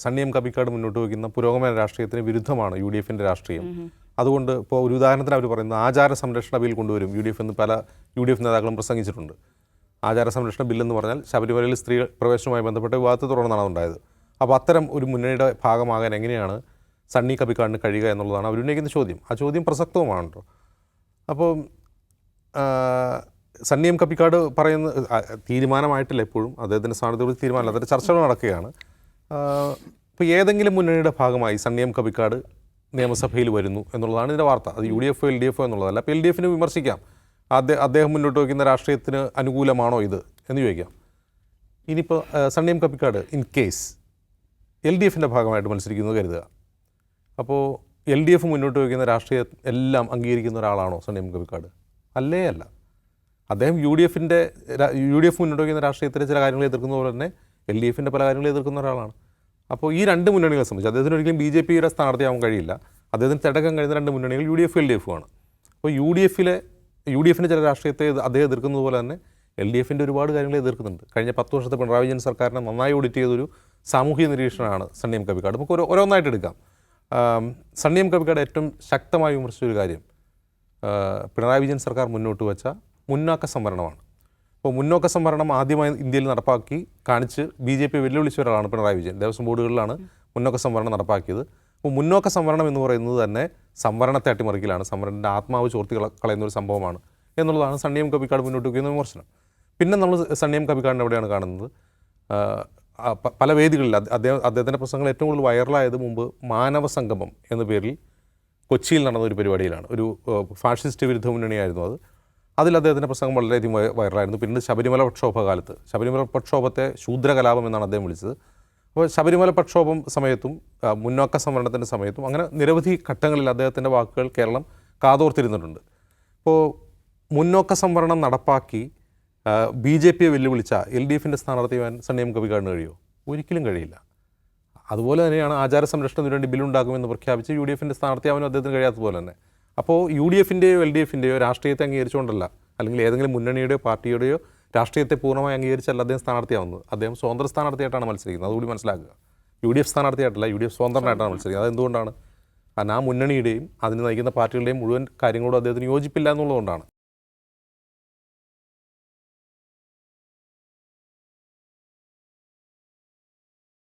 Sunny M Kabikkad മുന്നോട്ട് വയ്ക്കുന്ന പുരോഗമന രാഷ്ട്രീയത്തിന് വിരുദ്ധമാണ് യു ഡി എഫിൻ്റെ രാഷ്ട്രീയം. അതുകൊണ്ട് ഇപ്പോൾ ഒരു ഉദാഹരണത്തിന് അവർ പറയുന്നത് ആചാര സംരക്ഷണ ബിൽ കൊണ്ടുവരും യു ഡി എഫ് എന്ന് പല യു ഡി എഫ് നേതാക്കളും പ്രസംഗിച്ചിട്ടുണ്ട്. ആചാര സംരക്ഷണ ബില്ലെന്ന് പറഞ്ഞാൽ ശബരിമലയിൽ സ്ത്രീ പ്രവേശനവുമായി ബന്ധപ്പെട്ട വിവാദത്തെ തുടർന്നാണ് ഉണ്ടായത്. അപ്പോൾ അത്തരം ഒരു മുന്നണിയുടെ ഭാഗമാകാൻ എങ്ങനെയാണ് സണ്ണി കബിക്കാടിന് കഴിയുക എന്നുള്ളതാണ് അവർ ഉന്നയിക്കുന്ന ചോദ്യം. ആ ചോദ്യം പ്രസക്തവുമാണ് കേട്ടോ. അപ്പോൾ സണ്ണി എം കബിക്കാട് പറയുന്ന തീരുമാനമായിട്ടില്ല, എപ്പോഴും അദ്ദേഹത്തിൻ്റെ സ്ഥാനത്തെക്കുറിച്ച് തീരുമാനമില്ല, അതിൻ്റെ ചർച്ചകൾ നടക്കുകയാണ്. ഇപ്പോൾ ഏതെങ്കിലും മുന്നണിയുടെ ഭാഗമായി സണ്ണി എം കബിക്കാട് നിയമസഭയിൽ വരുന്നു എന്നുള്ളതാണ് ഇതിൻ്റെ വാർത്ത. അത് യു ഡി എഫോ എൽ ഡി എഫോ എന്നുള്ളതല്ല. അപ്പോൾ എൽ ഡി എഫിന് വിമർശിക്കാം, അദ്ദേഹം മുന്നോട്ട് വയ്ക്കുന്ന രാഷ്ട്രീയത്തിന് അനുകൂലമാണോ ഇത് എന്ന് ചോദിക്കാം. ഇനിയിപ്പോൾ Sunny M Kabikkad in case L D എഫിൻ്റെ ഭാഗമായിട്ട് മത്സരിക്കുന്നത് കരുതുക. അപ്പോൾ എൽ ഡി എഫ് മുന്നോട്ട് വയ്ക്കുന്ന രാഷ്ട്രീയം എല്ലാം അംഗീകരിക്കുന്ന ഒരാളാണോ സണ്ണി എം കബിക്കാട്? അല്ലേ അല്ല. അദ്ദേഹം യു ഡി എഫ് മുന്നോട്ട് വയ്ക്കുന്ന രാഷ്ട്രീയത്തിലെ ചില കാര്യങ്ങൾ എതിർക്കുന്ന പോലെ തന്നെ എൽ ഡി എഫിൻ്റെ പല കാര്യങ്ങളും എതിർക്കുന്ന ഒരാളാണ്. അപ്പോൾ ഈ രണ്ട് മുന്നണികളെ സംബന്ധിച്ച് അദ്ദേഹത്തിന് ഒരിക്കലും ബി ജെ പിയുടെ സ്ഥാനാർത്ഥിയാവാൻ കഴിയില്ല. അദ്ദേഹത്തിന് തടക്കാൻ കഴിയുന്ന രണ്ട് മുന്നണികൾ U D F L D എഫുമാണ്. അപ്പോൾ യു ഡി എഫിൻ്റെ ചില രാഷ്ട്രീയത്തെ അദ്ദേഹം എതിർക്കുന്നത് പോലെ തന്നെ എൽ ഡി എഫിൻ്റെ ഒരുപാട് കാര്യങ്ങൾ എതിർക്കുന്നുണ്ട്. കഴിഞ്ഞ 10 വർഷത്തെ പിണറായി വിജയൻ സർക്കാരിനെ നന്നായി ഓഡിറ്റ് ചെയ്തൊരു സാമൂഹിക നിരീക്ഷണമാണ് സണ്ണി എം കബിക്കാട്. നമുക്ക് ഓരോന്നായിട്ട് എടുക്കാം. സണ്ണി എം കബിക്കാട് ഏറ്റവും ശക്തമായി വിമർശിച്ചൊരു കാര്യം പിണറായി വിജയൻ സർക്കാർ മുന്നോട്ട് വെച്ച മുന്നാക്ക സംവരണമാണ്. അപ്പോൾ മുന്നോക്ക സംവരണം ആദ്യമായി ഇന്ത്യയിൽ നടപ്പാക്കി കാണിച്ച് ബി ജെ പി വെല്ലുവിളിച്ച ഒരാളാണ് പിണറായി വിജയൻ. ദേവസ്വം ബോർഡുകളിലാണ് മുന്നോക്ക സംവരണം നടപ്പാക്കിയത്. അപ്പോൾ മുന്നോക്ക സംവരണം എന്ന് പറയുന്നത് തന്നെ സംവരണത്തെ അട്ടിമറിക്കലാണ്, സംവരണത്തിൻ്റെ ആത്മാവ് ചോർത്തി കളയുന്ന ഒരു സംഭവമാണ് എന്നുള്ളതാണ് സണ്ണി എം കബിക്കാട് മുന്നോട്ട് വയ്ക്കുന്ന വിമർശനം. പിന്നെ നമ്മൾ സണ്ണി എം കബിക്കാടിനെ എവിടെയാണ് കാണുന്നത്? പല വേദികളിൽ അദ്ദേഹത്തിൻ്റെ പ്രസംഗങ്ങൾ ഏറ്റവും കൂടുതൽ വൈറലായത് മുമ്പ് മാനവ സംഗമം എന്ന പേരിൽ കൊച്ചിയിൽ നടന്ന ഒരു പരിപാടിയിലാണ്. ഒരു ഫാഷിസ്റ്റ് വിരുദ്ധ മുന്നണിയായിരുന്നു അത്. അതിൽ അദ്ദേഹത്തിൻ്റെ പ്രസംഗം വളരെയധികം വൈറലായിരുന്നു. പിന്നെ ശബരിമല പ്രക്ഷോഭ കാലത്ത് ശബരിമല പ്രക്ഷോഭത്തെ ശൂദ്രകലാപം എന്നാണ് അദ്ദേഹം വിളിച്ചത്. അപ്പോൾ ശബരിമല പ്രക്ഷോഭം സമയത്തും മുന്നോക്ക സംവരണത്തിൻ്റെ സമയത്തും അങ്ങനെ നിരവധി ഘട്ടങ്ങളിൽ അദ്ദേഹത്തിൻ്റെ വാക്കുകൾ കേരളം കാതോർത്തിരുന്നിട്ടുണ്ട്. ഇപ്പോൾ മുന്നോക്ക സംവരണം നടപ്പാക്കി ബി ജെ പിയെ വെല്ലുവിളിച്ച എൽ ഡി എഫിൻ്റെ സ്ഥാനാർത്ഥിയാൻ സണ്ണി എം കബിക്കാടിന് കഴിയുമോ? ഒരിക്കലും കഴിയില്ല. അതുപോലെ തന്നെയാണ് ആചാര സംരക്ഷണത്തിന് വേണ്ടി ബില്ലുണ്ടാക്കുമെന്ന് പ്രഖ്യാപിച്ച് യു ഡി എഫിൻ്റെ സ്ഥാനാർത്ഥിയാവാനും അദ്ദേഹത്തിന് കഴിയാത്തതുപോലെ തന്നെ. അപ്പോൾ യു ഡി എഫിൻ്റെയോ എൽ ഡി എഫിൻ്റെയോ രാഷ്ട്രീയത്തെ അംഗീകരിച്ചുകൊണ്ടല്ല, അല്ലെങ്കിൽ ഏതെങ്കിലും മുന്നണിയുടെയോ പാർട്ടിയുടെയോ രാഷ്ട്രീയത്തെ പൂർണ്ണമായി അംഗീകരിച്ചല്ല അദ്ദേഹം സ്ഥാനാർത്ഥിയാവുന്നത്. അദ്ദേഹം സ്വതന്ത്ര സ്ഥാനാർത്ഥിയായിട്ടാണ് മത്സരിക്കുന്നത്. അതുകൂടി മനസ്സിലാക്കുക. യു ഡി എഫ് സ്ഥാനാർത്ഥിയായിട്ടല്ല, യു ഡി എഫ് സ്വതന്ത്രനായിട്ടാണ് മത്സരിക്കുന്നത്. അതെന്തുകൊണ്ടാണ്? കാരണം ആ മുന്നണിയുടെയും അതിന് നയിക്കുന്ന പാർട്ടികളുടെയും മുഴുവൻ കാര്യങ്ങളോടും അദ്ദേഹത്തിന് യോജിപ്പില്ല എന്നുള്ളതുകൊണ്ടാണ്.